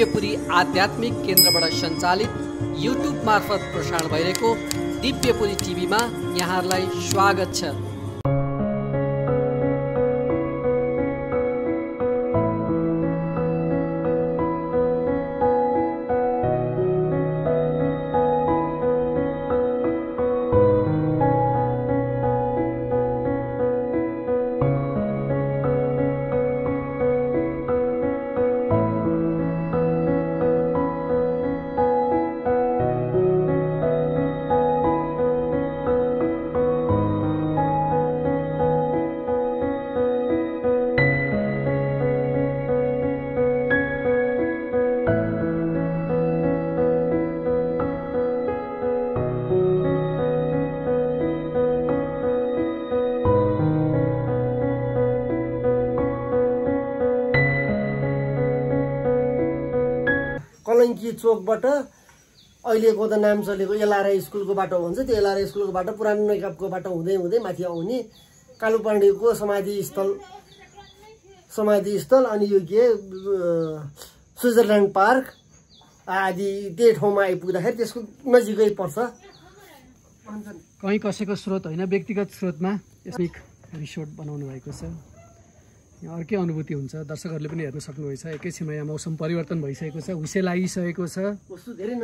दिव्यपुरी आध्यात्मिक केन्द्रबाट सञ्चालित युट्युब मार्फत प्रसारण भइरहेको दिव्यपुरी टिभीमा यहाँहरूलाई स्वागत छ। कलङ्की चोकबाट अहिलेको त नाम चलेको एलआरआई स्कुलको बाटो भन्छ, त्यो एलआरआई स्कुलको बाटो पुरानो नैकापको बाटो हुँदै हुँदै माथि आउने कालु पाण्डेको समाधिस्थल अनि यो के स्विजरल्यान्ड पार्क आदि त्यही ठाउँमा आइपुग्दाखेरि त्यसको नजिकै पर्छ। कहीँ कसैको स्रोत होइन, व्यक्तिगत स्रोतमा यसमिक रिसोर्ट बनाउनु भएको छ। यहाँ अर्कै अनुभूति हुन्छ, दर्शकहरूले पनि हेर्न सक्नुहुनेछ। एकैछिनमा यहाँ मौसम परिवर्तन भइसकेको छ, हुसेल आइसकेको छ, धेरै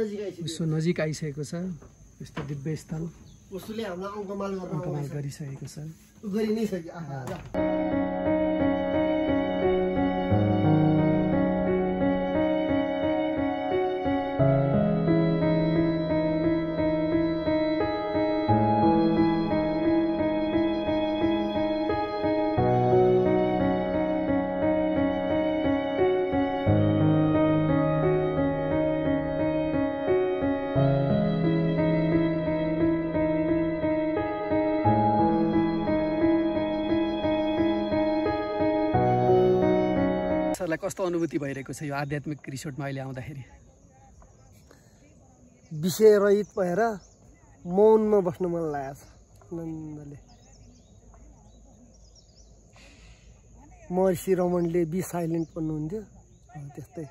नजिक आइसकेको छ। यस्तो दिव्य स्थल उसले हामीलाई अङ्कमाल गरिसकेको छ। गरि नै सक्यो। सरलाई कस्तो अनुभूति भइरहेको छ यो आध्यात्मिक रिसोर्टमा अहिले आउँदाखेरि? विषयरहित भएर मौनमा बस्न मन लागेको छ। आनन्दले महर्षि रमणले बी साइलेन्ट भन्नुहुन्थ्यो, त्यस्तै।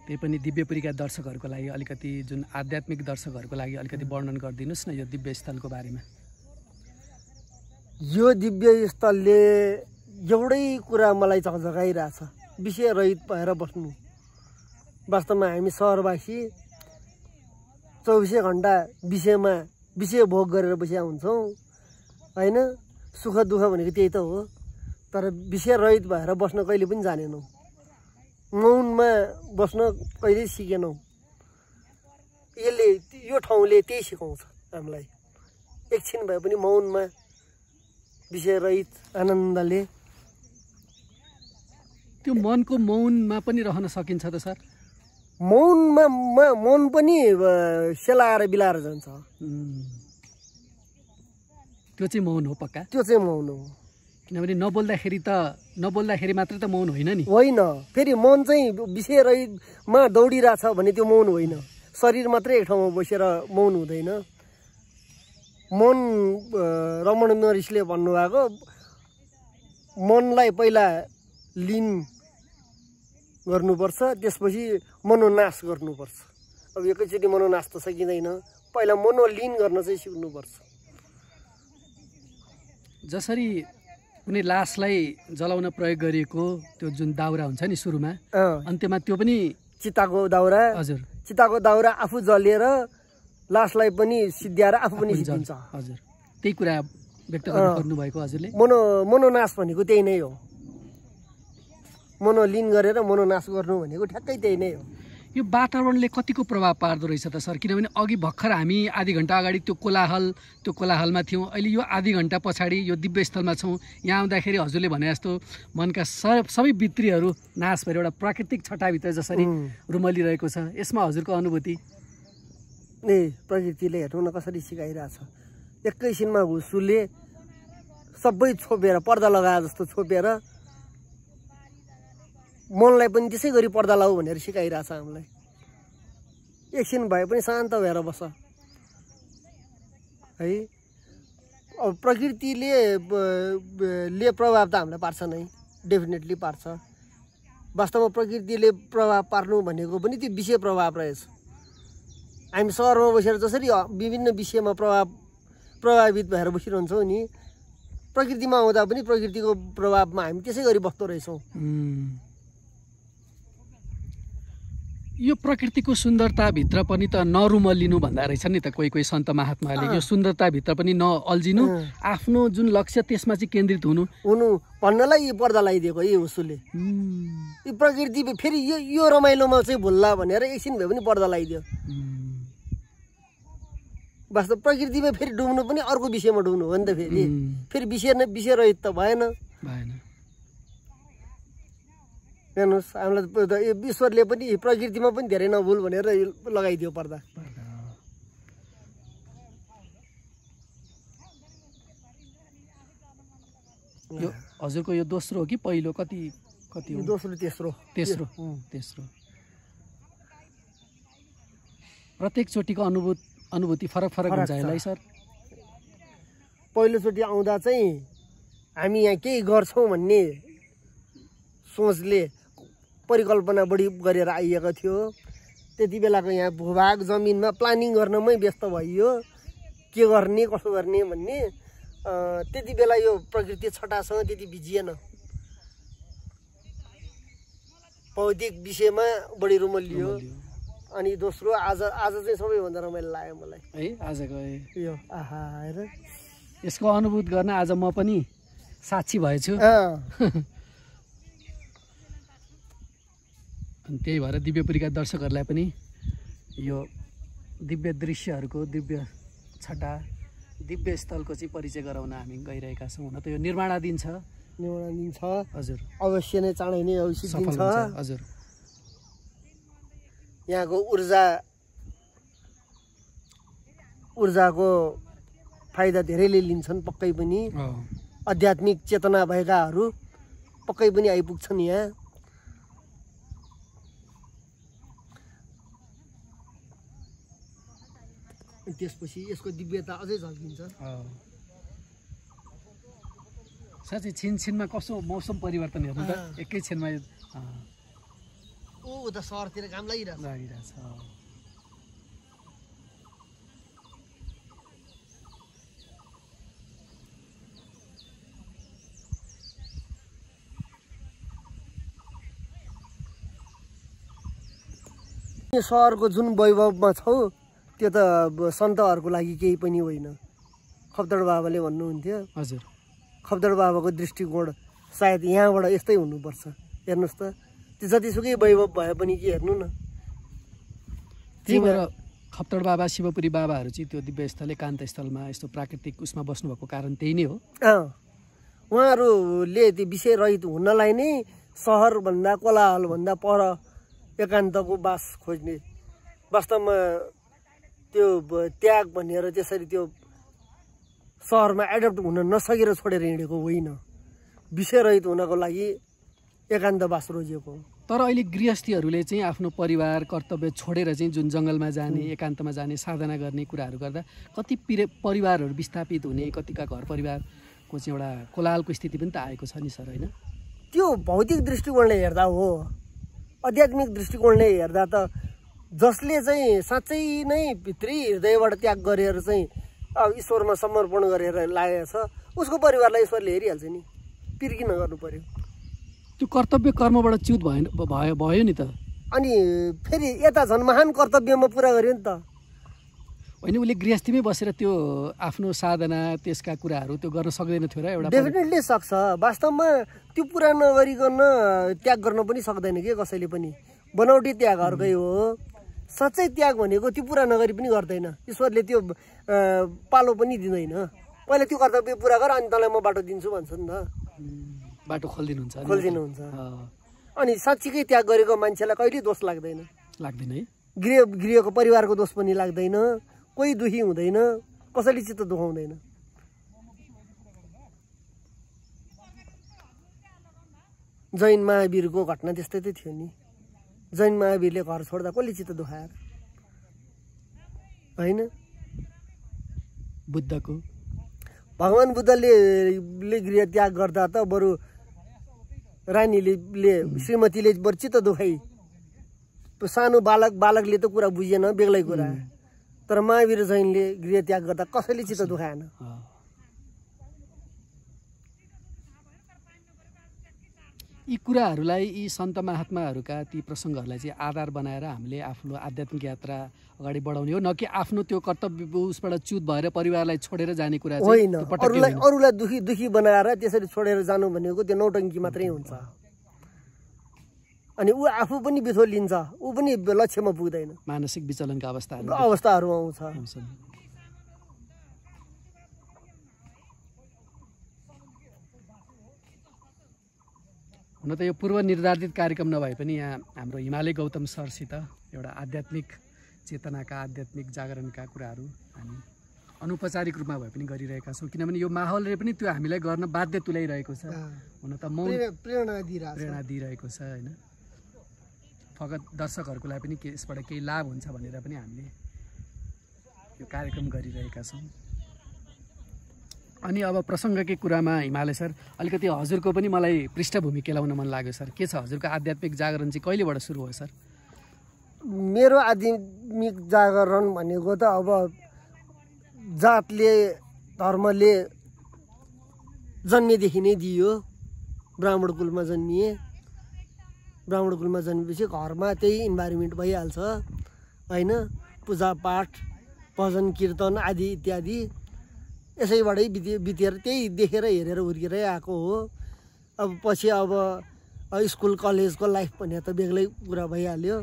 त्यही पनि दिव्यपुरीका दर्शकहरूको लागि अलिकति, जुन आध्यात्मिक दर्शकहरूको लागि अलिकति वर्णन गरिदिनुहोस् न यो दिव्य स्थलको बारेमा। यो दिव्य स्थलले एउटै कुरा मलाई झकझकाइरहेछ, विषयरहित भएर बस्नु। वास्तवमा हामी सहरवासी 24 घन्टा विषय भोग गरेर बसिया हुन्छौँ होइन। सुख दुःख भनेको त्यही त हो, तर विषयरहित भएर बस्न कहिले पनि जानेनौँ। मौनमा बस्न कहिल्यै सिकेनौँ। यो ठाउँले त्यही सिकाउँछ हामीलाई। एकछिन भए पनि मौनमा विषयरहित आनन्दले। त्यो मनको मौनमा पनि रहन सकिन्छ त सर? मौन पनि सेलाएर बिलाएर जान्छ। त्यो चाहिँ मौन हो पक्का? त्यो चाहिँ मौन हो। किनभने नबोल्दाखेरि मात्रै त मौन होइन नि? होइन, फेरि मन चाहिँ विषयरहितमा दौडिरहेछ भने त्यो मौन होइन। शरीर मात्रै एक ठाउँमा बसेर मौन हुँदैन। मन रमण महर्षिले भन्नुभएको मनलाई पहिला लिन गर्नुपर्छ, त्यसपछि मनोनाश गर्नुपर्छ। अब एकैचोटि मनोनाश त सकिँदैन, पहिला मनोलिन गर्न चाहिँ सिक्नुपर्छ। जसरी कुनै लासलाई जलाउन प्रयोग गरिएको त्यो जुन दाउरा हुन्छ नि सुरुमा, अन्त्यमा त्यो पनि चिताको दाउरा। हजुर, चिताको दाउरा आफू जलेर लासलाई पनि सिद्ध्याएर आफू पनि सिद्धिन्छ। हजुर, त्यही कुरा व्यक्त गर्नुभएको हजुरले। मनोनाश भनेको त्यही नै हो। मनोलिन गरेर मनोनाश गर्नु भनेको ठ्याक्कै त्यही नै हो। यो वातावरणले कतिको प्रभाव पार्दो रहेछ त सर? किनभने अघि भर्खर हामी आधी घन्टा अगाडि त्यो कोलाहलमा थियौँ, अहिले यो आधी घन्टा पछाडि यो दिव्य स्थलमा छौँ। यहाँ आउँदाखेरि हजुरले भने जस्तो मनका सबै भित्रीहरू नाश भएर एउटा प्राकृतिक छटाभित्र जसरी रुमलिरहेको छ, यसमा हजुरको अनुभूति? प्रकृतिले हेर्नु न कसरी सिकाइरहेछ। एकैछिनमा हुसुले सबै छोपेर पर्दा लगाए जस्तो छोपेर मनलाई पनि त्यसै गरी पर्दा लाऊ भनेर सिकाइरहेछ हामीलाई। एकछिन भए पनि शान्त भएर बस है। अब प्रकृतिले प्रभाव त हामीलाई पार्छ नै, डेफिनेटली पार्छ। वास्तवमा प्रकृतिले प्रभाव पार्नु भनेको पनि त्यो विषय प्रभाव रहेछ। हामी सहरमा बसेर जसरी विभिन्न विषयमा प्रभावित भएर बसिरहन्छौँ नि, प्रकृतिमा आउँदा पनि प्रकृतिको प्रभावमा हामी त्यसै गरी बस्दो रहेछौँ। यो प्रकृतिको सुन्दरताभित्र पनि त नरुमल्लिनु भन्दा रहेछ नि त कोही कोही सन्त महात्माले। यो सुन्दरताभित्र पनि नअल्झिनु, आफ्नो जुन लक्ष्य त्यसमा चाहिँ केन्द्रित हुनु भन्नलाई यो पर्दा लगाइदिएको यही उसुले। यो प्रकृति फेरि यो रमाइलोमा चाहिँ भुल्ला भनेर एकछिन भए पनि पर्दा लगाइदियो। वास्तव प्रकृतिमा फेरि डुब्नु पनि अर्को विषयमा डुब्नु हो नि त। फेरि विषय रहित त भएन। हेर्नुहोस्, हामीलाई ईश्वरले पनि प्रकृतिमा पनि धेरै नभुल भनेर लगाइदियो पर्दा। यो हजुरको यो दोस्रो हो कि पहिलो? कति हो? दोस्रो तेस्रो। प्रत्येक चोटिको अनुभूति फरक हुन्छ यसलाई सर। पहिलोचोटि आउँदा चाहिँ हामी यहाँ केही गर्छौँ भन्ने सोचले परिकल्पना बढी गरेर आइएको थियो। त्यति बेलाको यहाँ भूभाग जमिनमा प्लानिङ गर्नमै व्यस्त भइयो, के गर्ने कसो गर्ने भन्ने। त्यति बेला यो प्रकृति छटासँग त्यति भिजिएन, भौतिक विषयमा बढी रुमलियो। अनि दोस्रो आज चाहिँ सबैभन्दा रमाइलो लाग्यो मलाई है आजको यो। आहा हेर, यसको अनुभूत गर्न आज म पनि साक्षी भएछु। अनि त्यही भएर दिव्यपुरीका दर्शकहरूलाई पनि यो दिव्य दृश्यहरूको, दिव्य छटा, दिव्य स्थलको चाहिँ परिचय गराउन हामी गइरहेका छौँ। हुन त यो निर्माणाधीन छ। हजुर, अवश्य नै चाँडै नै सफल हुन्छ। हजुर, यहाँको ऊर्जाको फाइदा धेरैले लिन्छन् पक्कै पनि। आध्यात्मिक चेतना भएकाहरू पक्कै पनि आइपुग्छन् यहाँ। त्यसपछि यसको दिव्यता अझै झल्किन्छ। साँच्चै छिनछिनमा कस्तो मौसम परिवर्तन हेर्नु त, एकैछिनमा उता सहरतिर काम लागिरहेछ। सहरको जुन वैभवमा छौ त्यो त सन्तहरूको लागि केही पनि होइन। खप्तड बाबाले भन्नुहुन्थ्यो। हजुर, खप्तड बाबाको दृष्टिकोण सायद यहाँबाट यस्तै हुनुपर्छ। हेर्नुहोस् त, त्यो जतिसुकै वैभव भए पनि के हेर्नु न। त्यही भएर खप्तड बाबा, शिवपुरी बाबाहरू चाहिँ त्यो दिव्य स्थल, एकान्त स्थलमा यस्तो प्राकृतिक उसमा बस्नुभएको कारण त्यही नै हो। उहाँहरूले त्यो विषय रहित हुनलाई नै सहरभन्दा, कोलाहलभन्दा पर एकान्तको बास खोज्ने। वास्तवमा त्यो त्याग भनेर त्यसरी त्यो सहरमा एडप्ट हुन नसकेर छोडेर हिँडेको होइन, विषयरहित हुनको लागि एकान्तवास रोजिएको। तर अहिले गृहस्थीहरूले चाहिँ आफ्नो परिवार कर्तव्य छोडेर चाहिँ जुन जङ्गलमा जाने, एकान्तमा जाने, साधना गर्ने कुराहरू गर्दा कति परिवारहरू विस्थापित हुने, कतिका घर परिवारको चाहिँ एउटा कोलाहलको स्थिति पनि त आएको छ नि सर, होइन? त्यो भौतिक दृष्टिकोणले हेर्दा हो। आध्यात्मिक दृष्टिकोणले हेर्दा त जसले चाहिँ साँच्चै नै भित्री हृदयबाट त्याग गरेर चाहिँ ईश्वरमा समर्पण गरेर लागेको छ, उसको परिवारलाई ईश्वरले हेरिहाल्छ नि। पिर्की नगर्नु पर्यो। त्यो कर्तव्य कर्मबाट च्युत भयो नि त। अनि फेरि यता झन् महान कर्तव्यमा पुरा गर्यो नि त। होइन, उसले गृहस्थीमै बसेर त्यो आफ्नो साधना, त्यसका कुराहरू त्यो गर्न सक्दैन थियो र एउटा? डेफिनेटली सक्छ। वास्तवमा त्यो पुरा नगरिकन त्याग गर्न पनि सक्दैन के कसैले पनि। बनावटी त्याग अर्कै हो। साँच्चै त्याग भनेको त्यो पुरा नगरी पनि गर्दैन। ईश्वरले त्यो पालो पनि दिँदैन। पहिला त्यो कर्तव्य पुरा गर, अनि तँलाई म बाटो दिन्छु भन्छ नि त। बाटो खोलिदिनुहुन्छ। अनि साँच्चीकै त्याग गरेको मान्छेलाई कहिले दोष लाग्दैन है। गृहको परिवारको दोष पनि लाग्दैन। कोही दुखी हुँदैन, कसैले चित्त दुखाउँदैन। जैन महावीरको घटना त्यस्तै त थियो नि। जैन महावीरले घर छोड्दा कसले चित्त दुखाएर? होइन, बुद्धको भगवान बुद्धले गृह त्याग गर्दा त बरु रानीले श्रीमतीले चित्त दुखाइ सानो बालकले त कुरा बुझेन बेग्लै कुरा तर महावीर जैनले गृह त्याग गर्दा कसैले चित्त दुखाएन यी कुराहरूलाई यी सन्त महात्माहरूका ती प्रसङ्गहरूलाई चाहिँ आधार बनाएर हामीले आफ्नो आध्यात्मिक यात्रा अगाडि बढाउने हो न कि आफ्नो त्यो कर्तव्य उसबाट च्युत भएर परिवारलाई छोडेर जाने कुरा होइन अरूलाई दुखी बनाएर त्यसरी छोडेर जानु भनेको त्यो नौटङ्की मात्रै हुन्छ अनि ऊ आफू पनि बिथो लिन्छ ऊ पनि लक्ष्यमा पुग्दैन मानसिक विचलनका अवस्थाहरू आउँछ हुन त यो पूर्व निर्धारित कार्यक्रम नभए पनि यहाँ हाम्रो हिमालय गौतम सरसित एउटा आध्यात्मिक चेतनाका आध्यात्मिक जागरणका कुराहरू हामी अनौपचारिक रूपमा भए पनि गरिरहेका छौँ किनभने यो माहौलले पनि त्यो हामीलाई गर्न बाध्य तुल्याइरहेको छ हुन त म प्रेरणा दिइरहेको छ होइन फकत दर्शकहरूको लागि पनि यसबाट केही लाभ हुन्छ भनेर पनि हामीले यो कार्यक्रम गरिरहेका छौँ अनि अब प्रसङ्गकै कुरामा हिमालय सर अलिकति हजुरको पनि मलाई पृष्ठभूमि केलाउन मन लाग्यो सर के छ हजुरको आध्यात्मिक जागरण चाहिँ कहिलेबाट सुरु भयो सर मेरो आध्यात्मिक जागरण भनेको त अब जातले धर्मले जन्मेदेखि नै दियो ब्राह्मण कुलमा जन्मिए ब्राह्मण कुलमा जन्मेपछि घरमा त्यही इन्भाइरोमेन्ट भइहाल्छ होइन पूजापाठ भजन कीर्तन आदि इत्यादि यसैबाटै बितेर त्यही देखेर हेरेर हुर्केरै आएको हो अब पछि अब स्कुल कलेजको लाइफ भने त बेग्लै कुरा भइहाल्यो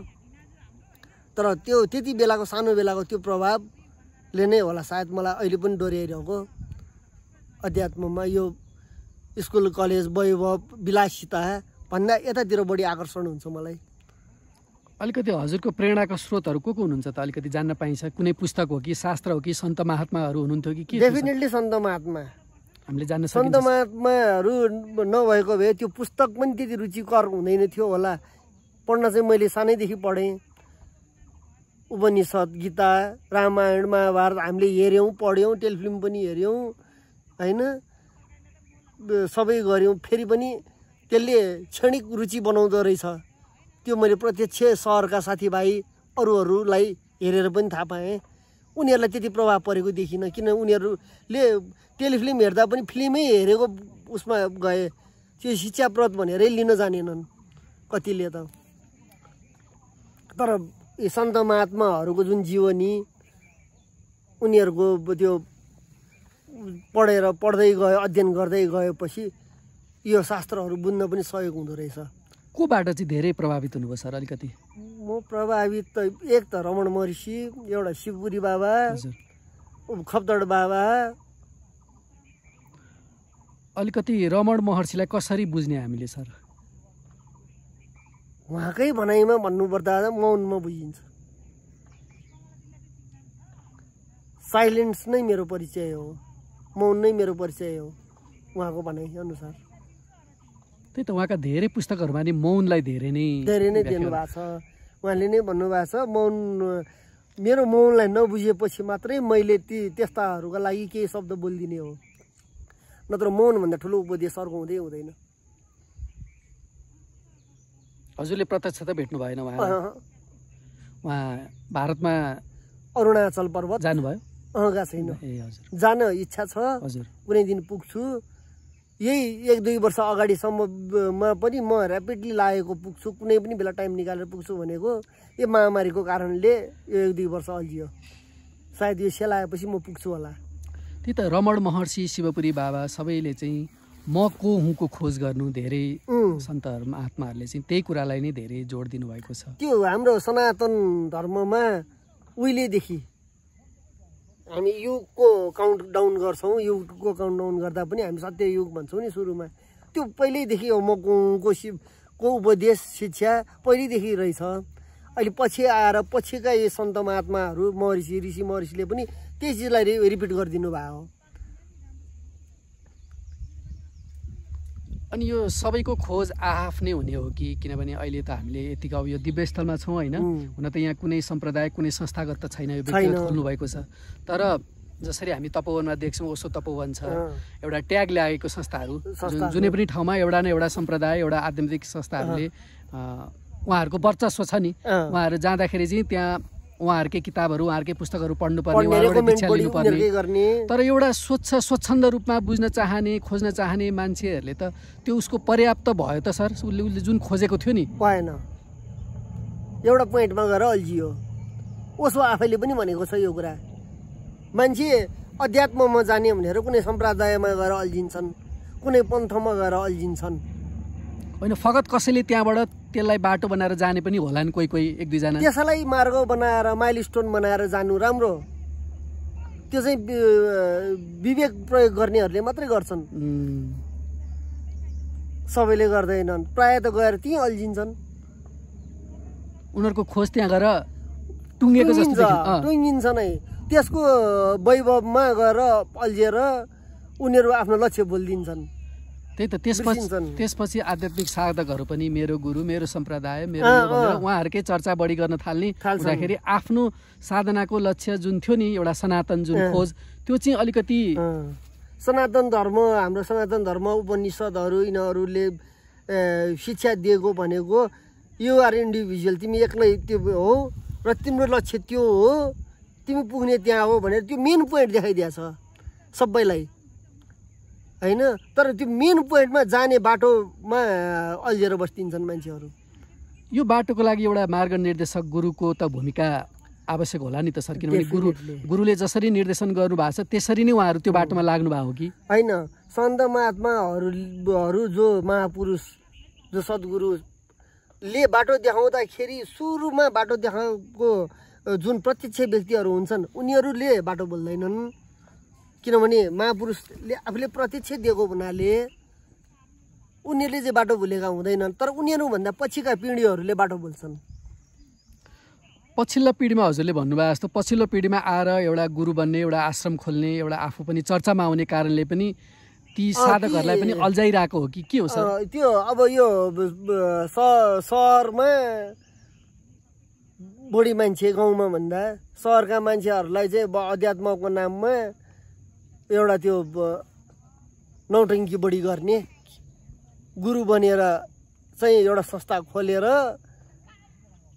तर त्यो त्यति बेलाको सानो बेलाको त्यो प्रभावले नै होला सायद मलाई अहिले पनि डोर्याइरहेको अध्यात्ममा यो स्कुल कलेज वैभव विलासिता भन्दा यतातिर बढी आकर्षण हुन्छ मलाई अलिकति हजुरको प्रेरणाका स्रोतहरू को हुनुहुन्छ त अलिकति जान्न पाइन्छ कुनै पुस्तक हो कि शास्त्र हो कि सन्त महात्माहरू हुनुहुन्थ्यो कि के डेफिनेटली सन्त महात्मा हामीले जान्न सन्त महात्माहरू नभएको भए त्यो पुस्तक पनि त्यति रुचिकर हुँदैन थियो होला पढ्न चाहिँ मैले सानैदेखि पढेँ उपनिषद गीता रामायण महाभारत हामीले हेऱ्यौँ पढ्यौँ टेलिफिल्म पनि हेऱ्यौँ होइन सबै गऱ्यौँ फेरि पनि त्यसले क्षणिक रुचि बनाउँदो रहेछ त्यो मैले प्रत्यक्ष सहरका साथीभाइ अरूहरूलाई हेरेर पनि थाहा पाएँ उनीहरूलाई त्यति प्रभाव परेको देखिनँ किन उनीहरूले टेलिफिल्म हेर्दा पनि फिल्मै हेरेको उसमा गए त्यो शिक्षाप्रद भनेरै लिन जानेनन् कतिले त तर यी सन्त महात्माहरूको जुन जीवनी उनीहरूको त्यो पढ्दै गयो अध्ययन गर्दै गएपछि यो शास्त्रहरू बुझ्न पनि सहयोग हुँदो रहेछ कोबाट चाहिँ धेरै प्रभावित हुनुभयो सर अलिकति म प्रभावित त एक त रमण महर्षि एउटा शिवपुरी बाबा खप्तड बाबा अलिकति रमण महर्षिलाई कसरी बुझ्ने हामीले सर उहाँकै भनाइमा भन्नुपर्दा मौनमा बुझिन्छ साइलेन्स नै मेरो परिचय हो मौन नै मेरो परिचय हो उहाँको भनाइ अनुसार त्यही त उहाँका धेरै पुस्तकहरूमा नि मौनलाई धेरै नै दिनुभएको छ उहाँले नै भन्नुभएको छ मौन मेरो मौनलाई नबुझेपछि मात्रै मैले त्यस्ताहरूका लागि केही शब्द बोलिदिने हो नत्र मौनभन्दा ठुलो उपदेश अर्को हुँदै हुँदैन हजुरले प्रत्यक्ष त भेट्नु भएन उहाँ भारतमा अरुणाचल पर्वत जानुभयो गएको छैन ए हजुर जान इच्छा छ हजुर कुनै दिन पुग्छु यही 1-2 वर्ष अगाडिसम्ममा पनि म ऱ्यापिडली लागेको पुग्छु कुनै पनि बेला टाइम निकालेर पुग्छु भनेको यो महामारीको कारणले यो 1-2 वर्ष अल्झियो सायद यो सेलाएपछि म पुग्छु होला त्यही त रमण महर्षि शिवपुरी बाबा सबैले चाहिँ म को हुँको खोज गर्नु धेरै सन्तहरू महात्माहरूले चाहिँ त्यही कुरालाई नै धेरै जोड दिनुभएको छ त्यो हाम्रो सनातन धर्ममा उहिलेदेखि हामी युगको काउन्ट डाउन गर्छौँ युगको काउन्ट डाउन गर्दा पनि हामी सत्य युग भन्छौँ नि सुरुमा त्यो पहिल्यैदेखि हो मको शिवको उपदेश शिक्षा पहिल्यैदेखि रहेछ अहिले पछि आएर पछिका यी सन्त महात्माहरू ऋषि महर्षिले पनि त्यही चिजलाई रिपिट गरिदिनु भएको हो अनि यो सबैको खोज आफ्नै हुने हो कि किनभने अहिले त हामीले यतिको अब यो दिव्यस्थलमा छौँ होइन हुन त यहाँ कुनै सम्प्रदाय कुनै संस्थागत त छैन यो व्यक्तिगत खोल्नु भएको छ तर जसरी हामी तपोवनमा देख्छौँ ओसो तपोवन छ, एउटा ट्याग ल्याएको संस्थाहरू जुनै पनि ठाउँमा एउटा न एउटा सम्प्रदाय एउटा आध्यात्मिक संस्थाहरूले उहाँहरूको वर्चस्व छ नि, उहाँहरू जाँदाखेरि चाहिँ त्यहाँ उहाँहरूकै किताबहरू उहाँहरूकै पुस्तकहरू पढ्नुपर्ने, उहाँबाट दीक्षा लिनुपर्ने। तर एउटा स्वच्छन्द रूपमा बुझ्न चाहने खोज्न चाहने मान्छेहरूले त त्यो उसको पर्याप्त भयो त सर? उसले जुन खोजेको थियो नि भएन, एउटा पोइन्टमा गएर अल्झियो। ओसो आफैले पनि भनेको छ यो कुरा, मान्छे अध्यात्ममा जाने भनेर कुनै सम्प्रदायमा गएर अल्झिन्छन्, कुनै पन्थमा गएर अल्झिन्छन् होइन। फगत कसैले त्यहाँबाट त्यसलाई बाटो बनाएर जाने पनि होला नि, कोही एक दुईजना। त्यसलाई मार्ग बनाएर माइलस्टोन बनाएर जानु राम्रो, त्यो चाहिँ विवेक प्रयोग गर्नेहरूले मात्रै गर्छन्, सबैले गर्दैनन्। प्राय त गएर त्यहीँ अल्झिन्छन्, उनीहरूको खोज त्यहाँ गएर टुङ्गेको जस्तो टुङ्गिन्छ नै। त्यसको वैभवमा गएर अल्झिएर उनीहरू आफ्नो लक्ष्य भुलिदिन्छन्। त्यही त, त्यसपछि आध्यात्मिक साधकहरू पनि मेरो गुरु मेरो सम्प्रदाय मेरो भनेर उहाँहरूकै चर्चा बढी गर्न थाल्दाखेरि आफ्नो साधनाको लक्ष्य जुन थियो नि एउटा सनातन जुन खोज, त्यो चाहिँ अलिकति सनातन धर्म, हाम्रो सनातन धर्म उपनिषदहरू यिनीहरूले शिक्षा दिएको भनेको यु आर इन्डिभिजुअल, तिमी एक्लै त्यो हो र तिम्रो लक्ष्य त्यो हो, तिमी पुग्ने त्यहाँ हो भनेर त्यो मेन पोइन्ट देखाइदिएको छ सबैलाई होइन। तर त्यो मेन पोइन्टमा जाने बाटोमा अल्झेर बस्दिन्छन् मान्छेहरू। यो बाटोको लागि एउटा मार्ग निर्देशक गुरुको त भूमिका आवश्यक होला नि त सर? किनभने गुरुले जसरी निर्देशन गर्नुभएको छ त्यसरी नै उहाँहरू त्यो बाटोमा लाग्नु भएको हो कि होइन? सन्त महात्माहरू जो महापुरुष जो सद्गुरुले बाटो देखाउँदाखेरि सुरुमा बाटो देखाएको जुन प्रत्यक्ष व्यक्तिहरू हुन्छन् उनीहरूले बाटो बोल्दैनन्, किनभने महापुरुषले आफूले प्रत्यक्ष दिएको हुनाले उनीहरूले चाहिँ बाटो भुलेका हुँदैनन्। तर उनीहरूभन्दा पछिका पिँढीहरूले बाटो बोल्छन्। पछिल्लो पिँढीमा हजुरले भन्नुभयो जस्तो पछिल्लो पिँढीमा आएर एउटा गुरु बन्ने, एउटा आश्रम खोल्ने, एउटा आफू पनि चर्चामा आउने कारणले पनि ती साधकहरूलाई पनि अल्झाइरहेको हो कि के हो सर? त्यो अब यो सहरमा बढी मान्छे गाउँमा भन्दा सहरका मान्छेहरूलाई चाहिँ अध्यात्मको नाममा एउटा त्यो नौटङ्की बढी गर्ने, गुरु बनेर चाहिँ एउटा संस्था खोलेर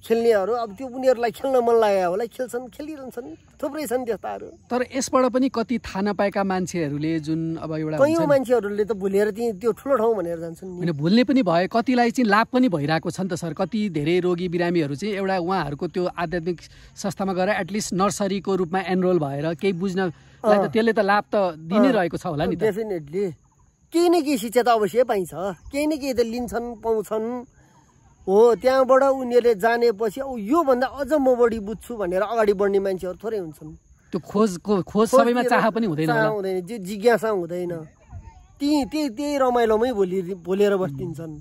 खेल्नेहरू, अब त्यो उनीहरूलाई खेल्न मन लाग्यो होला खेल्छन्, खेलिरहन्छन्, थुप्रै छन् त्यस्ताहरू। तर यसबाट पनि कति थाहा नपाएका मान्छेहरूले जुन अब एउटा कयौँ मान्छेहरूले त भुलेर त्यो ठुलो ठाउँ भनेर जान्छन् नि। होइन, भुल्ने पनि भयो, कतिलाई चाहिँ लाभ पनि भइरहेको छ नि त सर। कति धेरै रोगी बिरामीहरू चाहिँ एउटा उहाँहरूको त्यो आध्यात्मिक संस्थामा गएर एटलिस्ट नर्सरीको रूपमा एनरोल भएर केही बुझ्न त्यसले त लाभ त दिइ नै रहेको छ होला नि त? डेफिनेटली केही न केही शिक्षा त अवश्य पाइन्छ, केही न केही त लिन्छन् पाउँछन् हो। त्यहाँबाट उनीहरूले जानेपछि योभन्दा अझ म बढी बुझ्छु भनेर अगाडि बढ्ने मान्छेहरू थोरै हुन्छन्। त्यो खोज सबैमा चाह पनि हुँदैन, जिज्ञासा हुँदैन, त्यही रमाइलोमै भोलेर बस्दिन्छन्।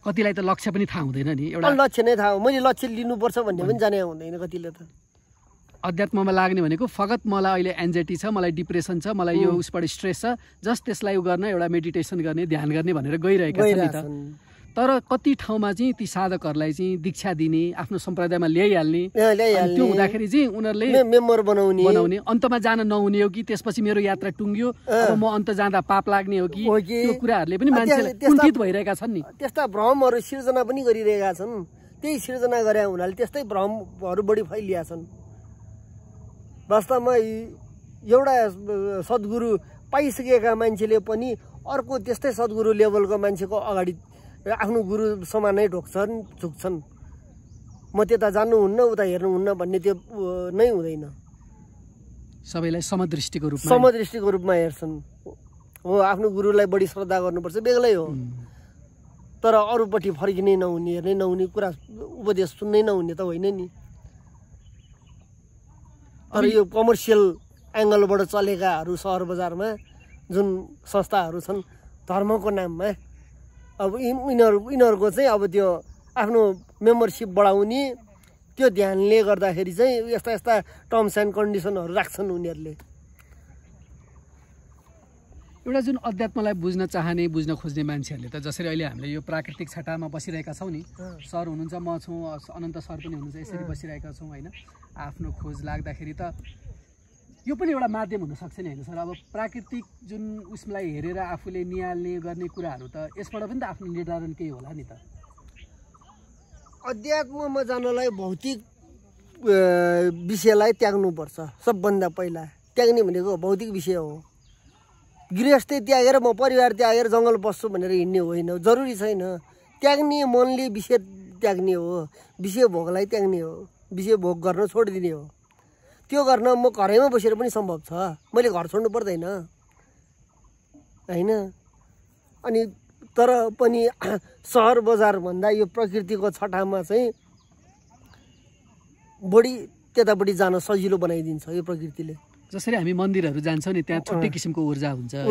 कतिलाई त लक्ष्य पनि थाहा हुँदैन नि, एउटा लक्ष्य नै थाहा, मैले लक्ष्य लिनुपर्छ भन्ने पनि जाने हुँदैन कतिले त। अध्यात्ममा लाग्ने भनेको फगत मलाई अहिले एन्जाइटी छ, मलाई डिप्रेसन छ, मलाई यो उसबाट स्ट्रेस छ, जस्ट त्यसलाई गर्न एउटा मेडिटेसन गर्ने, ध्यान गर्ने भनेर गइरहेका छन् नि त। तर कति ठाउँमा चाहिँ ती साधकहरूलाई चाहिँ दीक्षा दिने, आफ्नो सम्प्रदायमा ल्याइहाल्ने, त्यो हुँदाखेरि चाहिँ उनीहरूले मेम्बर बनाउने, अन्तमा जान नहुने हो कि त्यसपछि मेरो यात्रा टुङ्गियो, अब म अन्त जाँदा पाप लाग्ने हो कि, त्यो कुराहरूले पनि मान्छेलाई कुण्ठित भइरहेका छन् नि। त्यस्ता भ्रमहरू सिर्जना पनि गरिरहेका छन्। त्यही सिर्जना गरे हुनाले त्यस्तै भ्रमहरू बढी फैलिएका छन्। वास्तवमा एउटा सद्गुरु पाइसकेका मान्छेले पनि अर्को त्यस्तै सद्गुरु लेभलको मान्छेको अगाडि आफ्नो गुरु समानै झुक्छन्। म त्यता जानुहुन्न उता हेर्नुहुन्न भन्ने त्यो नै हुँदैन, सबैलाई समदृष्टिको रूपमा हेर्छन्। हो, आफ्नो गुरुलाई बढी श्रद्धा गर्नुपर्छ बेग्लै हो, तर अरूपट्टि फर्किनै नहुने, हेर्नै नहुने, कुरा उपदेश सुन्नै नहुने त होइन नि। तर यो कमर्सियल एङ्गलबाट चलेकाहरू सहर बजारमा जुन संस्थाहरू छन् धर्मको नाममा, अब यिनीहरूको चाहिँ अब त्यो आफ्नो मेम्बरसिप बढाउने त्यो ध्यानले गर्दाखेरि चाहिँ यस्ता यस्ता टर्म्स एन्ड कन्डिसनहरू राख्छन् उनीहरूले। एउटा जुन अध्यात्मलाई बुझ्न चाहने, बुझ्न खोज्ने मान्छेहरूले त जसरी अहिले हामीले यो प्राकृतिक छटामा बसिरहेका छौँ नि, सर हुनुहुन्छ, म छु, अनन्त सर पनि हुनुहुन्छ, यसरी बसिरहेका छौँ होइन। आफ्नो खोज लाग्दाखेरि त यो पनि एउटा माध्यम हुनसक्छ नि होइन सर? अब प्राकृतिक जुन उसलाई हेरेर आफूले निहाल्ने गर्ने कुराहरू त यसबाट पनि त आफ्नो निर्धारण केही होला नि त। अध्यात्ममा जानलाई भौतिक विषयलाई त्याग्नुपर्छ। सबभन्दा पहिला त्याग्ने भनेको भौतिक विषय हो। गृहस्थी त्यागेर म परिवार त्यागेर जङ्गल बस्छु भनेर हिँड्ने होइन, जरुरी छैन। त्याग्ने मनले विषय त्याग्ने हो, विषय भोगलाई त्याग्ने हो, विषय भोग गर्न छोडिदिने हो। त्यो गर्न म घरैमा बसेर पनि सम्भव छ, मैले घर छोड्नु पर्दैन होइन। अनि तर पनि सहर बजारभन्दा यो प्रकृतिको छटामा चाहिँ बढी त्यतापट्टि जान सजिलो बनाइदिन्छ यो प्रकृतिले। जसरी हामी मन्दिरहरू जान्छौँ नि, त्यहाँ छुट्टै किसिमको ऊर्जा हुन्छ।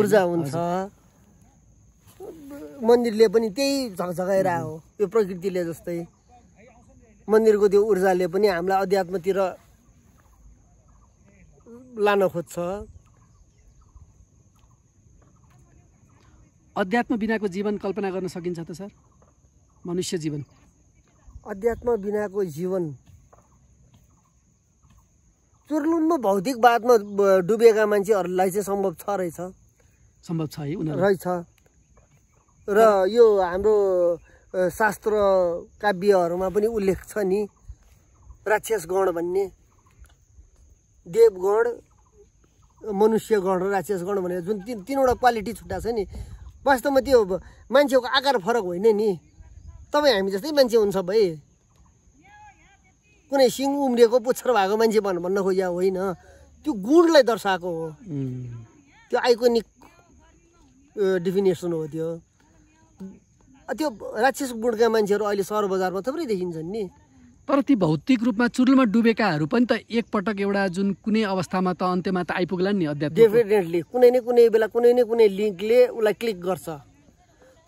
मन्दिरले पनि त्यही झकझकाएर हो, यो प्रकृतिले जस्तै मन्दिरको त्यो ऊर्जाले पनि हामीलाई अध्यात्मतिर लान खोज्छ। अध्यात्म बिनाको जीवन कल्पना गर्न सकिन्छ त सर? मनुष्य जीवन अध्यात्म बिनाको जीवन चुर्लुनमा भौतिकवादमा डुबेका मान्छेहरूलाई चाहिँ सम्भव छ रहेछ, सम्भव छ है उनीहरू रहेछ। र यो हाम्रो शास्त्र काव्यहरूमा पनि उल्लेख छ नि, राक्षसगण भन्ने, देवगण, मनुष्यगण र राक्षसगण भनेर जुन तीनवटा क्वालिटी छुट्टा छ नि। वास्तवमा त्यो मान्छेको आकार फरक होइन नि। तपाईँ हामी जस्तै मान्छे हुन्छ भए कुनै सिङ उम्रिएको पुच्छर भएको मान्छे भन्न खोजेको होइन, त्यो गुणलाई दर्शाएको हो। त्यो आइकोनिक डेफिनेसन हो त्यो। त्यो राक्षस गुणका मान्छेहरू अहिले सहर बजारमा थुप्रै देखिन्छन् नि। तर ती भौतिक रूपमा चुर्लुमा डुबेकाहरू पनि त एकपटक एउटा जुन कुनै अवस्थामा त अन्त्यमा त आइपुग्ला नि अध्यात्म। डेफिनेटली कुनै न कुनै बेला कुनै न कुनै लिङ्कले उसलाई क्लिक गर्छ।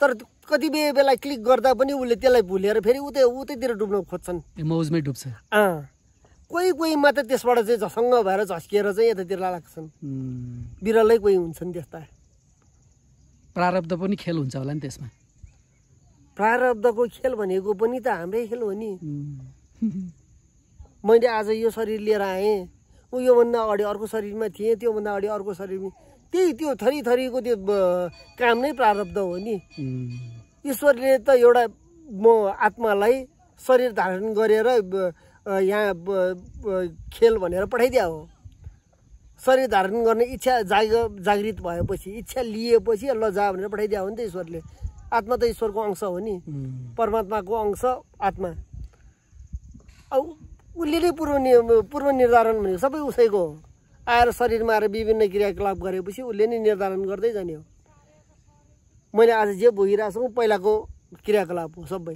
तर कतिपय बेला क्लिक गर्दा पनि उसले त्यसलाई भुलेर फेरि उतैतिर डुब्न खोज्छन्, मौजमै डुब्छ। कोही मात्र त्यसबाट चाहिँ झसङ्ग भएर झस्किएर चाहिँ यतातिर लाग्छन्। बिरलै कोही हुन्छन् त्यस्ता। प्रारब्ध पनि खेल हुन्छ होला नि त्यसमा। प्रारब्धको खेल भनेको पनि त हाम्रै खेल हो नि। मैले आज यो शरीर लिएर आएँ, योभन्दा अगाडि अर्को शरीरमा थिएँ, त्योभन्दा अगाडि अर्को शरीरमा, त्यही त्यो थरीको त्यो काम नै प्रारब्ध हो नि। ईश्वरले त एउटा म आत्मालाई शरीर धारण गरेर यहाँ खेल भनेर पठाइदिया हो। शरीर धारण गर्ने इच्छा जागृत भएपछि, इच्छा लिएपछि ल जा भनेर पठाइदिया हो नि त ईश्वरले। आत्मा त ईश्वरको अंश हो नि, परमात्माको अंश आत्मा। अब उसले नै पूर्व निर्धारण भनेको सबै उसैको हो। आएर शरीरमा आएर विभिन्न क्रियाकलाप गरेपछि उसले नै निर्धारण गर्दै जाने हो। मैले आज जे भोगिरहेको छु पहिलाको क्रियाकलाप हो सबै।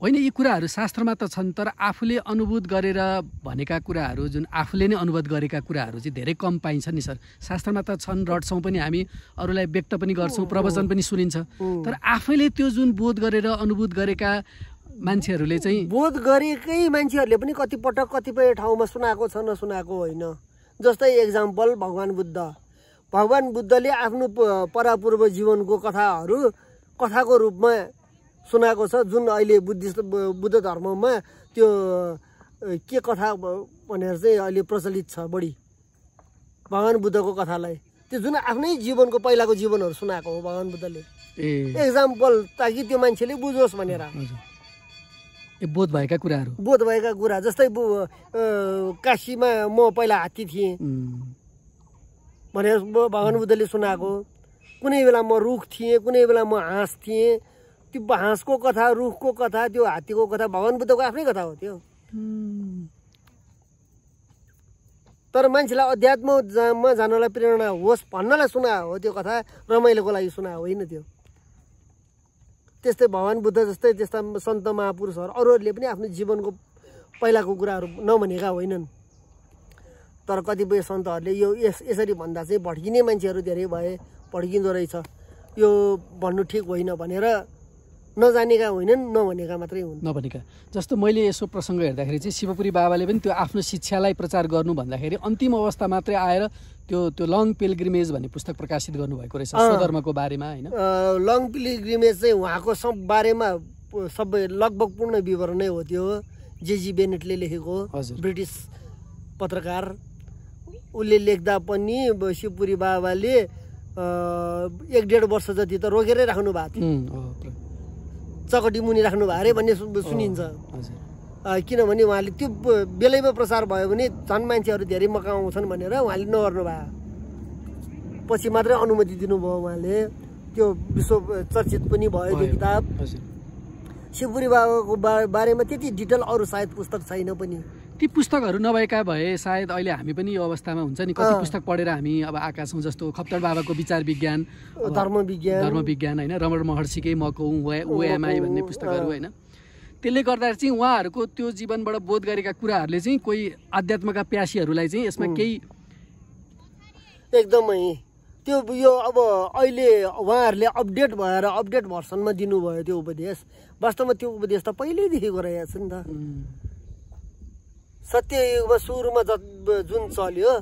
होइन, यी कुराहरू शास्त्रमा त छन्, तर आफूले अनुभूत गरेर भनेका कुराहरू, जुन आफूले नै अनुभूत गरेका कुराहरू चाहिँ धेरै कम पाइन्छ नि सर। शास्त्रमा त छन्, रट्छौँ पनि हामी, अरूलाई व्यक्त पनि गर्छौँ, प्रवचन पनि सुनिन्छ, तर आफैले त्यो जुन बोध गरेर अनुभूत गरेका मान्छेहरूले चाहिँ, बोध गरेकै मान्छेहरूले पनि कतिपटक कतिपय ठाउँमा सुनाएको छ, नसुनाएको होइन। जस्तै एक्जाम्पल भगवान् बुद्धले आफ्नो परापूर्व जीवनको कथाको रूपमा सुनाएको छ, जुन अहिले बुद्ध धर्ममा त्यो के कथा भनेर चाहिँ अहिले प्रचलित छ बढी, भगवान् बुद्धको कथालाई। त्यो जुन आफ्नै जीवनको पहिलाको जीवनहरू सुनाएको हो भगवान् बुद्धले, एक्जाम्पल, ताकि त्यो मान्छेले बुझोस् भनेर। बोध भएका कुरा जस्तै काशीमा म पहिला हात्ती थिएँ भनेर भगवान् बुद्धले सुनाएको। कुनै बेला म रुख थिएँ, कुनै बेला म हाँस थिएँ। त्यो हाँसको कथा, रुखको कथा, त्यो हात्तीको कथा भगवान् बुद्धको आफ्नै कथा हो त्यो। तर मान्छेलाई अध्यात्ममा जानलाई प्रेरणा होस् भन्नलाई सुना हो त्यो कथा, रमाइलोको लागि सुना होइन त्यो। त्यस्तै भगवान् बुद्ध जस्तै त्यस्ता सन्त महापुरुषहरू अरूहरूले पनि आफ्नो जीवनको पहिलाको कुराहरू नभनेका होइनन्। तर कतिपय सन्तहरूले यो यसरी भन्दा चाहिँ भड्किने मान्छेहरू धेरै भए, भड्किँदो रहेछ, यो भन्नु ठिक होइन भनेर नजानेका होइनन्, नभनेका मात्रै हुन्। नभनेका जस्तो मैले यसो प्रसङ्ग हेर्दाखेरि चाहिँ शिवपुरी बाबाले पनि त्यो आफ्नो शिक्षालाई प्रचार गर्नु भन्दाखेरि अन्तिम अवस्था मात्रै आएर त्यो लङ पिलग्रिमेज भन्ने पुस्तक प्रकाशित गर्नुभएको रहेछ स्वधर्मको बारेमा होइन। लङ पिलग्रिमेज चाहिँ उहाँको बारेमा सबै लगभग पूर्ण विवरण नै हो त्यो। जेजी बेनेटले लेखेको, ब्रिटिस पत्रकार। उसले लेख्दा पनि शिवपुरी बाबाले 1.5 वर्ष जति त रोकेरै राख्नु भएको थियो, चकटी मुनि राख्नु भयो अरे भन्ने सुनिन्छ। किनभने उहाँले त्यो बेलैमा प्रचार भयो भने झन् मान्छेहरू धेरै मका आउँछन् भनेर उहाँले नगर्नु भयो। पछि मात्रै अनुमति दिनुभयो उहाँले। त्यो विश्व चर्चित पनि भयो त्यो किताब। शिवपुरी बाबाको बारेमा त्यति डिटेल अरू सायद पुस्तक छैन पनि। ती पुस्तकहरू नभएका भए सायद अहिले हामी पनि यो अवस्थामा हुन्छ नि, कति पुस्तक पढेर हामी अब आएका छौँ। जस्तो खप्तर बाबाको विचार विज्ञान, धर्म विज्ञान होइन, रमण महर्षिकै मको ओएमआई भन्ने पुस्तकहरू होइन। त्यसले गर्दा चाहिँ उहाँहरूको त्यो जीवनबाट बोध गरेका कुराहरूले चाहिँ कोही अध्यात्मका प्यासीहरूलाई चाहिँ यसमा केही एकदमै त्यो यो अब अहिले उहाँहरूले अपडेट भएर अपडेट भर्सनमा दिनुभयो त्यो उपदेश। वास्तवमा त्यो उपदेश त पहिल्यैदेखिको रहेछ नि त। सत्ययुगमा सुरुमा जुन चल्यो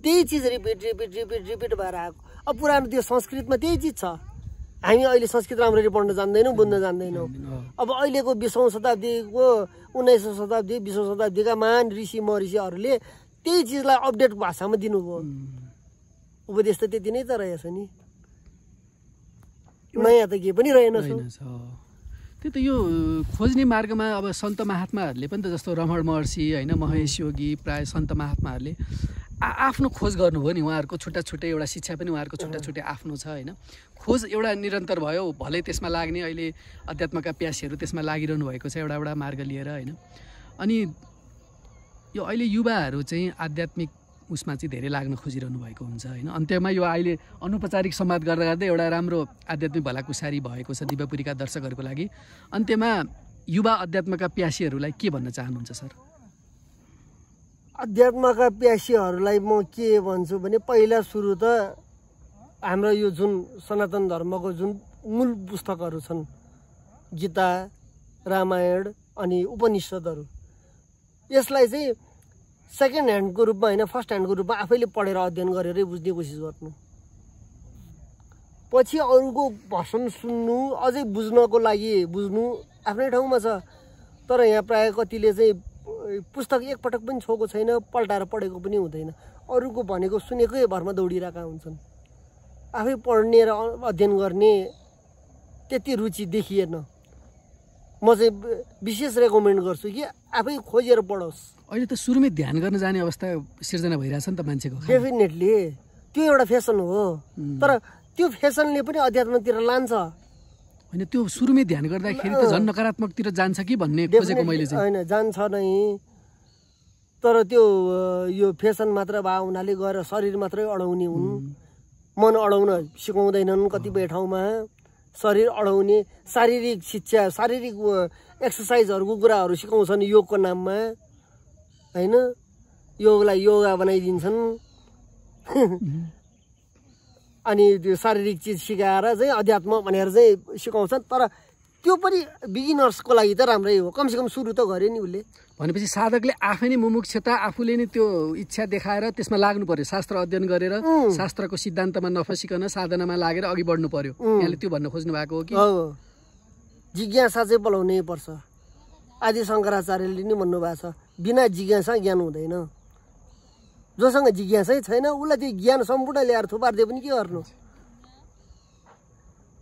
त्यही चिज रिपिट भएर आएको। अब पुरानो त्यो संस्कृतमा त्यही चिज छ। हामी अहिले संस्कृत राम्ररी पढ्न जान्दैनौँ, बुझ्न जान्दैनौँ। अब अहिलेको 20औं शताब्दीको 19औं शताब्दी 20औं शताब्दीका महान ऋषि महर्षिहरूले त्यही चिजलाई अपडेट भाषामा दिनुभयो। उपदेश त त्यति नै त रहेछ नि, नयाँ त के पनि रहेन। त्यही त यो खोज्ने मार्गमा अब सन्त महात्माहरूले पनि त जस्तो रमण महर्षि होइन, महेश योगी, प्राय सन्त महात्माहरूले आफ्नो खोज गर्नुभयो नि। उहाँहरूको छुट्टा छुट्टै एउटा शिक्षा पनि उहाँहरूको छुट्टा छुट्टै आफ्नो छ होइन। खोज एउटा निरन्तर भयो, भलै त्यसमा लाग्ने अहिले अध्यात्मका प्यासीहरू त्यसमा लागिरहनु भएको छ एउटा एउटा मार्ग लिएर होइन। अनि यो अहिले युवाहरू चाहिँ आध्यात्मिक उसमा चाहिँ धेरै लाग्न खोजिरहनु भएको हुन्छ होइन। अन्त्यमा यो अहिले अनौपचारिक संवाद गर्दा गर्दै एउटा राम्रो आध्यात्मिक भलाकुसारी भएको छ दिव्यपुरीका दर्शकहरूको लागि। अन्त्यमा युवा अध्यात्मका प्यासीहरूलाई के भन्न चाहनुहुन्छ सर? अध्यात्मका प्यासीहरूलाई म के भन्छु भने पहिला सुरु त हाम्रो यो जुन सनातन धर्मको जुन मूल पुस्तकहरू छन्, गीता, रामायण अनि उपनिषदहरू, यसलाई चाहिँ सेकेन्ड ह्यान्डको रूपमा होइन, फर्स्ट ह्यान्डको रूपमा आफैले पढेर अध्ययन गरेरै बुझ्ने कोसिस गर्नु। पछि अरूको भाषण सुन्नु, अझै बुझ्नको लागि बुझ्नु आफ्नै ठाउँमा छ। तर यहाँ प्रायः कतिले चाहिँ पुस्तक एकपटक पनि छोएको छैन, पल्टाएर पढेको पनि हुँदैन। अरूको भनेको सुनेकै भरमा दौडिरहेका हुन्छन्। आफै पढ्ने र अध्ययन गर्ने त्यति रुचि देखिएन। म चाहिँ विशेष रेकमेन्ड गर्छु कि आफै खोजेर पढोस्। अहिले त सुरुमै ध्यान गर्न जाने अवस्था सिर्जना भइरहेछ नि त मान्छेको। डेफिनेटली त्यो एउटा फेसन हो, तर त्यो फेसनले पनि अध्यात्मतिर लान्छ होइन। त्यो सुरुमै ध्यान गर्दाखेरि त झन् नकारात्मकतिर जान्छ कि भन्ने खोजेको मैले चाहिँ। होइन, जान्छ नै, तर त्यो यो फेसन मात्र भए हुनाले गएर शरीर मात्रै अडाउने हुन्, मन अडाउन सिकाउँदैनन् कतिपय ठाउँमा। शरीर अडाउने शारीरिक शिक्षा, शारीरिक एक्सर्साइजहरूको कुराहरू सिकाउँछन् योगको नाममा होइन। योगलाई योगा बनाइदिन्छन् अनि त्यो शारीरिक चिज सिकाएर चाहिँ अध्यात्म भनेर चाहिँ सिकाउँछन्। तर त्यो पनि बिगिनर्सको लागि त राम्रै हो, कमसेकम सुरु त गर्यो नि उसले। भनेपछि साधकले आफै नै मुमुक्षता आफूले नै त्यो इच्छा देखाएर त्यसमा लाग्नु पर्यो, शास्त्र अध्ययन गरेर शास्त्रको सिद्धान्तमा नफसिकन साधनामा लागेर अघि बढ्नु पर्यो। यहाँले त्यो भन्न खोज्नु भएको हो कि? जिज्ञासा चाहिँ बोलाउनै पर्छ। आदि शङ्कराचार्यले नि भन्नुभएको छ, बिना जिज्ञासा ज्ञान हुँदैन। जोसँग जिज्ञासै छैन उसलाई त्यो ज्ञान सम्पूर्ण ल्याएर थुपारिदियो पनि के गर्नु?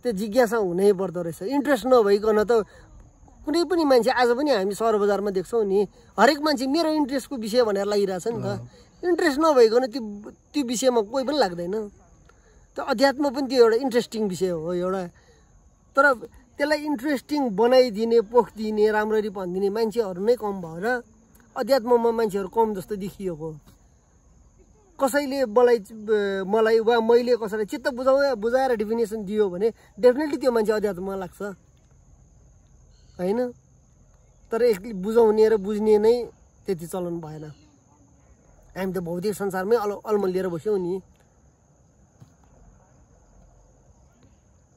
त्यो जिज्ञासा हुनै पर्दो रहेछ। इन्ट्रेस्ट नभइकन त कुनै पनि मान्छे, आज पनि हामी सहर बजारमा देख्छौँ नि, हरेक मान्छे मेरो इन्ट्रेस्टको विषय भनेर लागिरहेछ नि त। इन्ट्रेस्ट नभइकन त्यो विषयमा कोही पनि लाग्दैन। त्यो अध्यात्म पनि त्यो एउटा इन्ट्रेस्टिङ विषय हो एउटा। तर त्यसलाई इन्ट्रेस्टिङ बनाइदिने, पोखिदिने, राम्ररी भनिदिने मान्छेहरू नै कम भएर अध्यात्ममा मान्छेहरू कम जस्तो देखिएको। कसैले मलाई वा मैले कसैलाई चित्त बुझाएर डेफिनेसन दियो भने डेफिनेटली त्यो मान्छे अध्यात्ममा लाग्छ होइन। तर एकले बुझाउने र बुझ्ने नै त्यति चलन भएन। हामी त भौतिक संसारमै अलमलिएर बस्यौँ नि।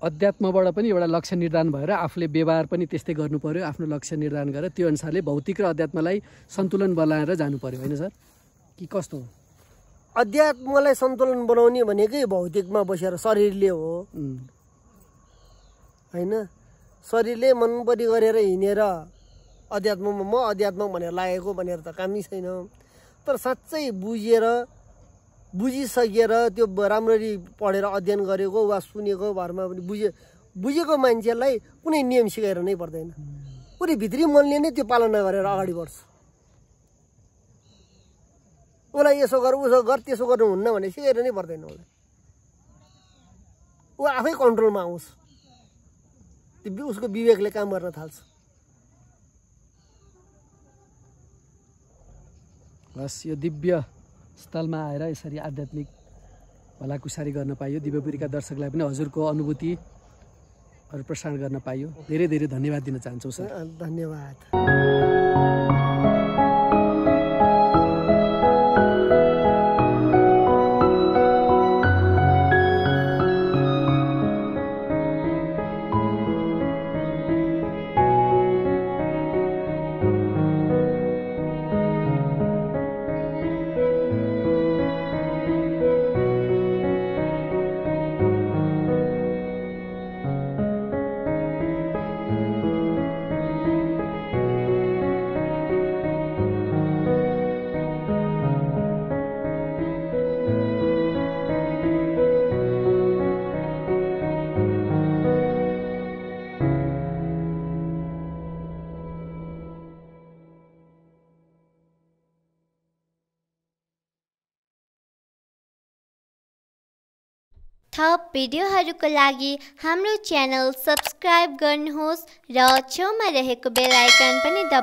अध्यात्मबाट पनि एउटा लक्ष्य निर्धारण भएर आफूले व्यवहार पनि त्यस्तै गर्नु पर्यो। आफ्नो लक्ष्य निर्धारण गरेर त्यो अनुसारले भौतिक र अध्यात्मलाई सन्तुलन बनाएर जानु पर्यो होइन सर, कि कस्तो हो? अध्यात्मलाई सन्तुलन बनाउने भनेकै भौतिकमा बसेर शरीरले हो होइन। शरीरले मनपरी गरेर हिँडेर अध्यात्ममा म अध्यात्म भनेर लागेको भनेर त कामै छैन। तर साँच्चै बुझेर बुझिसकेर त्यो राम्ररी पढेर अध्ययन गरेको वा सुनेको भरमा पनि बुझेको मान्छेलाई कुनै नियम सिकाएर नै पर्दैन। पुरै भित्री मनले नै त्यो पालना गरेर अगाडि बढ्छ। उसलाई यसो गर उसो गर त्यसो गर्नुहुन्न भने सिकाएर नै पर्दैन उसलाई। ऊ आफै कन्ट्रोलमा आउँछ, त्यो उसको विवेकले काम गर्न थाल्छ। बस यो दिव्य स्थलमा आएर यसरी आध्यात्मिक भलाकुसारी गर्न पाइयो, दिव्यपुरीका दर्शकलाई पनि हजुरको अनुभूतिहरू प्रसारण गर्न पाइयो। धेरै धेरै धन्यवाद दिन चाहन्छौँ सर। धन्यवाद। थप भिडियोहरूको लागि हाम्रो च्यानल सब्स्क्राइब गर्नुहोस् र छेउमा रहेको बेल आइकन पनि दबाउनुहोस्।